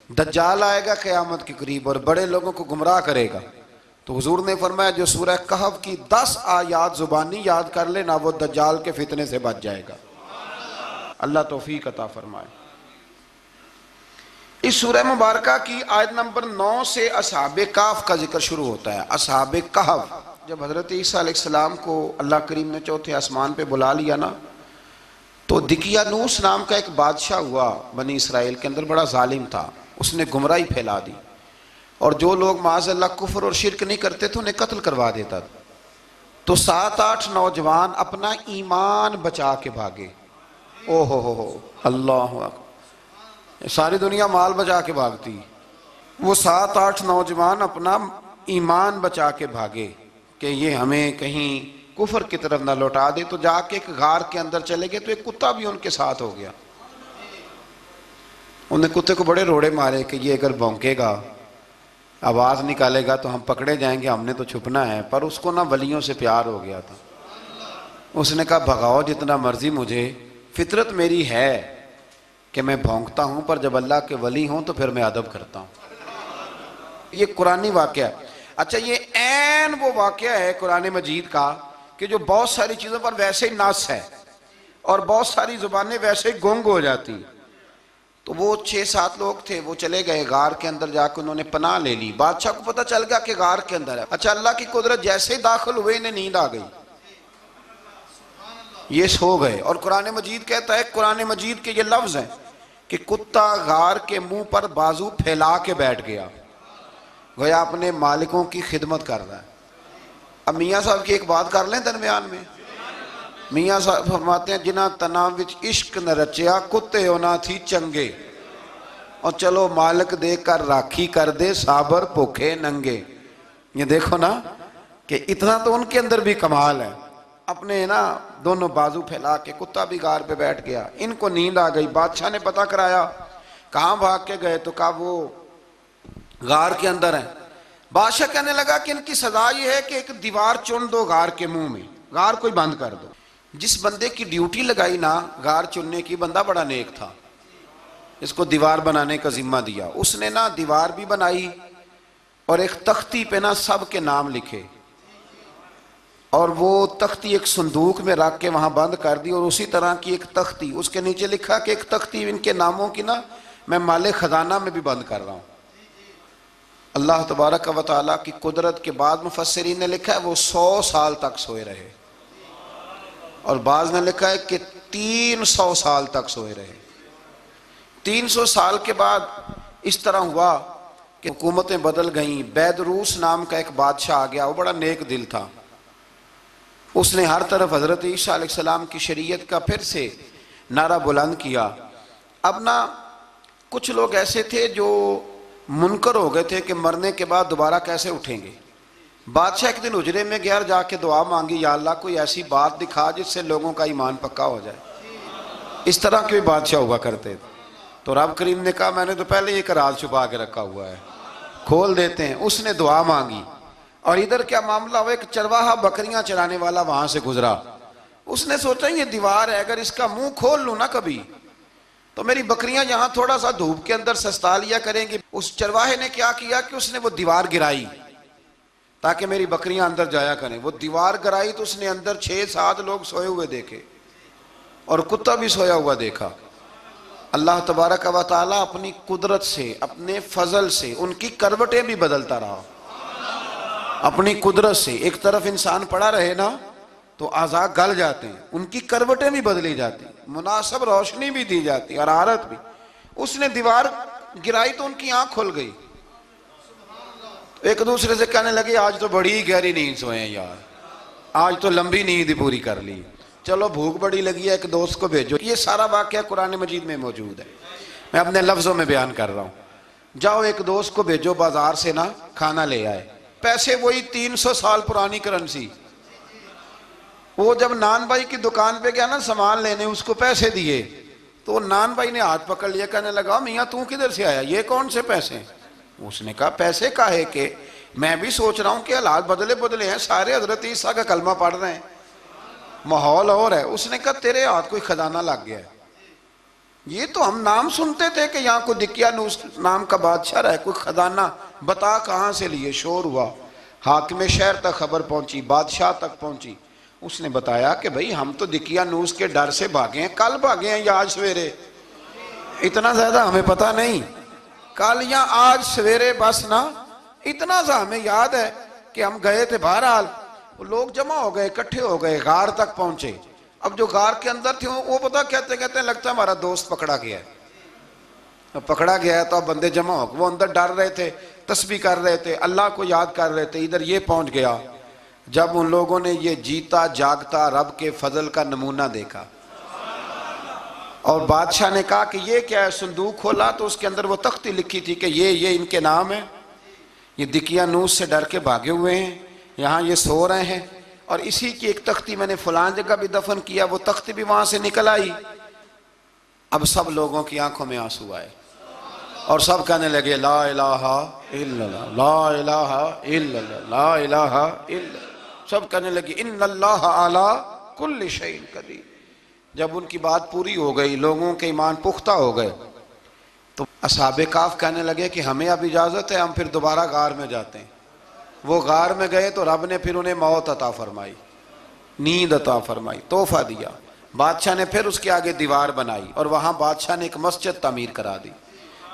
دجال آئے گا قیامت کے قریب اور بڑے لوگوں کو گمراہ کرے گا. تو حضور نے فرمایا جو سورہ کہف کی 10 آیات زبانی یاد کر لے نا وہ دجال کے فتنے سے بچ جائے گا. اللہ توفیق عطا فرمائے. اس سورہ مبارکہ کی آیت نمبر 9 سے اصحاب کہف کا ذکر شروع ہوتا ہے. اصحاب کہف جب حضرت عیسیٰ علیہ السلام کو اللہ کریم نے چوتھے آسمان پہ بلا لیا نا تو دقیانوس نام کا ایک بادشاہ ہوا بنی اسرائیل کے اندر, بڑا ظالم تھا. اس نے گمراہی پھیلا دی اور جو لوگ معاذ اللہ کفر اور شرک نہیں کرتے تھے انہیں قتل کروا دیتا تھا. تو 7-8 نوجوان اپنا ایمان بچا کے بھاگے. او ہو اللہ اکبر, ساری دنیا مال بچا کے بھاگتی, وہ 7-8 نوجوان اپنا ایمان بچا کے بھاگے کہ یہ ہمیں کہیں کفر کی طرف نہ لوٹا دے. تو جا کے ایک غار کے اندر چلے گئے تو ایک کتا بھی ان کے ساتھ ہو گیا. انہیں کتے کو بڑے روڑے مارے کہ یہ اگر بھونکے گا آواز نکالے گا تو ہم پکڑے جائیں گے, ہم نے تو چھپنا ہے. پر اس کو نہ ولیوں سے پیار ہو گیا تھا. اس نے کہا بھگاؤ جتنا مرضی مجھے, فطرت میری ہے کہ میں بھونکتا ہوں, پر جب اللہ کے ولی ہوں تو پھر میں ادب کرتا ہوں. یہ قرآنی واقعہ ہے. اچھا یہ عین وہ واقعہ ہے قرآن مجید کا کہ جو بہت ساری چیزوں پر ویسے ہی نص ہے اور بہت ساری زبانیں ویسے ہی گنگ ہو جاتی. تو وہ 6-7 لوگ تھے, وہ چلے گئے غار کے اندر, جا کے انہوں نے پناہ لے لی. بادشاہ کو پتہ چل گیا کہ غار کے اندر ہے. اچھا اللہ کی قدرت جیسے ہی داخل ہوئے انہیں نیند آ گئی, یہ سو گئے. اور قرآن مجید کہتا ہے, قرآن مجید کے یہ لفظ ہیں کہ کتا غار کے منہ پر بازو پھیلا کے بیٹھ گیا, گویا اپنے مالکوں کی خدمت کر رہا ہے. اب میاں صاحب کی ایک بات کر لیں درمیان میں. میاں صاحب فرماتے ہیں جنہ تناں وچ عشق نہ رچیا کتے ہونا تھی چنگے, اور چلو مالک دے کر راکھی کر دے صابر بھوکے ننگے. یہ دیکھو نا کہ اتنا تو ان کے اندر بھی کمال ہے. اپنے نا دونوں بازو پھیلا کے, کتا بھی غار پہ بیٹھ گیا, ان کو نیند آ گئی. بادشاہ نے پتہ کرایا کہاں بھاگ کے گئے, تو کہا وہ غار کے اندر ہیں. بادشاہ کہنے لگا کہ ان کی سزا یہ ہے کہ ایک دیوار چن دو غار کے منہ میں, غار کوئی بند کر دو. جس بندے کی ڈیوٹی لگائی نا غار چننے کی, بندہ بڑا نیک تھا, اس کو دیوار بنانے کا ذمہ دیا. اس نے نا دیوار بھی بنائی اور ایک تختی پہ نا سب کے نام لکھے, اور وہ تختی ایک صندوق میں رکھ کے وہاں بند کر دی. اور اسی طرح کی ایک تختی اس کے نیچے لکھا کہ ایک تختی ان کے ناموں کی نا میں مال خزانہ میں بھی بند کر رہا ہوں. اللہ تبارک و تعالیٰ کی قدرت کے بعد مفسرین نے لکھا ہے وہ 100 سال تک سوئے رہے, اور بعض نے لکھا ہے کہ 300 سال تک سوئے رہے. 300 سال کے بعد اس طرح ہوا کہ حکومتیں بدل گئیں. بیدروس نام کا ایک بادشاہ آ گیا, وہ بڑا نیک دل تھا. اس نے ہر طرف حضرت عیسیٰ علیہ السلام کی شریعت کا پھر سے نعرہ بلند کیا. اب نا کچھ لوگ ایسے تھے جو منکر ہو گئے تھے کہ مرنے کے بعد دوبارہ کیسے اٹھیں گے. بادشاہ ایک دن حجرے میں گیا, جا کے دعا مانگی, یا اللہ کوئی ایسی بات دکھا جس سے لوگوں کا ایمان پکا ہو جائے. اس طرح کے بھی بادشاہ ہوا کرتے تھے. تو رب کریم نے کہا میں نے تو پہلے یہ راز چھپا کے رکھا ہوا ہے, کھول دیتے ہیں. اس نے دعا مانگی اور ادھر کیا معاملہ ہوا, ایک چرواہا بکریاں چرانے والا وہاں سے گزرا. اس نے سوچا یہ دیوار ہے, اگر اس کا منہ کھول لوں نا کبھی تو میری بکریاں یہاں تھوڑا سا دھوپ کے اندر سستا لیا کریں گی. اس چرواہے نے کیا کیا کہ اس نے وہ دیوار گرائی تاکہ میری بکریاں اندر جایا کریں. وہ دیوار گرائی تو اس نے اندر 6-7 لوگ سوئے ہوئے دیکھے اور کتا بھی سویا ہوا دیکھا. اللہ تبارک و تعالیٰ اپنی قدرت سے, اپنے فضل سے ان کی کروٹیں بھی بدلتا رہا. اپنی قدرت سے ایک طرف انسان پڑا رہے نا تو اعضاء گل جاتے ہیں, ان کی کروٹیں بھی بدلی جاتی, مناسب روشنی بھی دی جاتی, حرارت بھی. اس نے دیوار گرائی تو ان کی آنکھ کھل گئی. ایک دوسرے سے کہنے لگے آج تو بڑی گہری نیند سوئے ہیں یار, آج تو لمبی نیند پوری کر لی, چلو بھوک بڑی لگی ہے ایک دوست کو بھیجو. یہ سارا واقعہ قرآن مجید میں موجود ہے, میں اپنے لفظوں میں بیان کر رہا ہوں. جاؤ ایک دوست کو بھیجو بازار سے نا کھانا لے آئے. پیسے وہی 300 سال پرانی کرنسی. وہ جب نان بھائی کی دکان پہ گیا نا سامان لینے, اس کو پیسے دیے تو نان بھائی نے ہاتھ پکڑ لیا, کہنے لگا میاں تو کدھر سے آیا, یہ کون سے پیسے؟ اس نے کہا پیسے کاہے کہ میں بھی سوچ رہا ہوں کہ حالات بدلے ہیں, سارے حضرت عیسیٰ کا کلمہ پڑھ رہے ہیں, ماحول اور ہے. اس نے کہا تیرے ہاتھ کوئی خزانہ لگ گیا ہے. یہ تو ہم نام سنتے تھے کہ یہاں کوئی دقیانوس نام کا بادشاہ رہا ہے، کوئی خزانہ، بتا کہاں سے لیے؟ شور ہوا، حاکم شہر تک خبر پہنچی، بادشاہ تک پہنچی۔ اس نے بتایا کہ بھئی ہم تو دقیانوس کے ڈر سے بھاگے ہیں، کل بھاگے ہیں یا آج سویرے، اتنا زیادہ ہمیں پتہ نہیں، کل یا آج سویرے بس نا، اتنا سا ہمیں یاد ہے کہ ہم گئے تھے۔ بہرحال لوگ جمع ہو گئے، اکٹھے ہو گئے، غار تک پہنچے۔ اب جو غار کے اندر تھے وہ پتہ کہتے کہتے لگتا ہے ہمارا دوست پکڑا گیا ہے۔ اب پکڑا گیا ہے تو اب بندے جمع ہو گئے، وہ اندر ڈر رہے تھے، تسبیح کر رہے تھے، اللہ کو یاد کر رہے تھے۔ ادھر یہ پہنچ گیا، جب ان لوگوں نے یہ جیتا جاگتا رب کے فضل کا نمونہ دیکھا، اور بادشاہ نے کہا کہ یہ کیا ہے؟ صندوق کھولا تو اس کے اندر وہ تختی لکھی تھی کہ یہ ان کے نام ہے، یہ دقیانوس سے ڈر کے بھاگے ہوئے ہیں، یہاں یہ سو رہے ہیں، اور اسی کی ایک تختی میں نے فلان جگہ بھی دفن کیا، وہ تختی بھی وہاں سے نکل آئی۔ اب سب لوگوں کی آنکھوں میں آنسو آئے اور سب کہنے لگے لا الہ الا اللہ، لا الہ الا اللہ، لا الہ الا اللہ، سب کہنے لگے ان اللہ علی کل شیء قدیر۔ جب ان کی بات پوری ہو گئی، لوگوں کے ایمان پختہ ہو گئے، تو اصحاب کہف کہنے لگے کہ ہمیں اب اجازت ہے، ہم پھر دوبارہ غار میں جاتے ہیں۔ وہ غار میں گئے تو رب نے پھر انہیں موت عطا فرمائی، نیند عطا فرمائی، تحفہ دیا۔ بادشاہ نے پھر اس کے آگے دیوار بنائی اور وہاں بادشاہ نے ایک مسجد تعمیر کرا دی،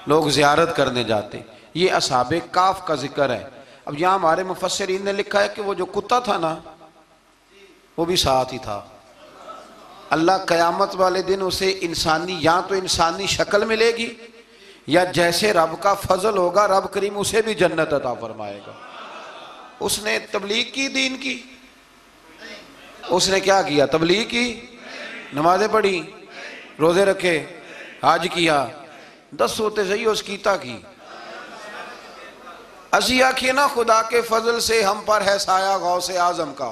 لوگ زیارت کرنے جاتے۔ یہ اصحاب کہف کا ذکر ہے۔ اب یہاں ہمارے مفسرین نے لکھا ہے کہ وہ جو کتا تھا نا، وہ بھی ساتھ ہی تھا۔ اللہ قیامت والے دن اسے انسانی، یا تو انسانی شکل ملے گی، یا جیسے رب کا فضل ہوگا رب کریم اسے بھی جنت عطا فرمائے گا۔ اس نے تبلیغ کی، دین کی، اس نے کیا کیا؟ تبلیغ کی، نمازیں پڑھی، روزے رکھے، حج کیا، 10 ہوتے صحیح اس کیتا کی۔ اسی آنکھیں نا خدا کے فضل سے ہم پر ہے سایہ غوث اعظم کا،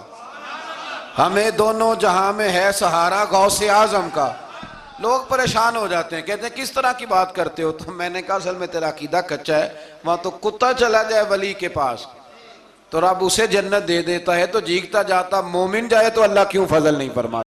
ہمیں دونوں جہاں میں ہے سہارا غوث اعظم کا۔ لوگ پریشان ہو جاتے ہیں، کہتے ہیں کس طرح کی بات کرتے ہو؟ تو میں نے کہا اصل میں تیرا عقیدہ کچا ہے، وہاں تو کتا چلا جائے ولی کے پاس تو رب اسے جنت دے دیتا ہے، تو جیگتا جاتا مومن جائے تو اللہ کیوں فضل نہیں فرماتا؟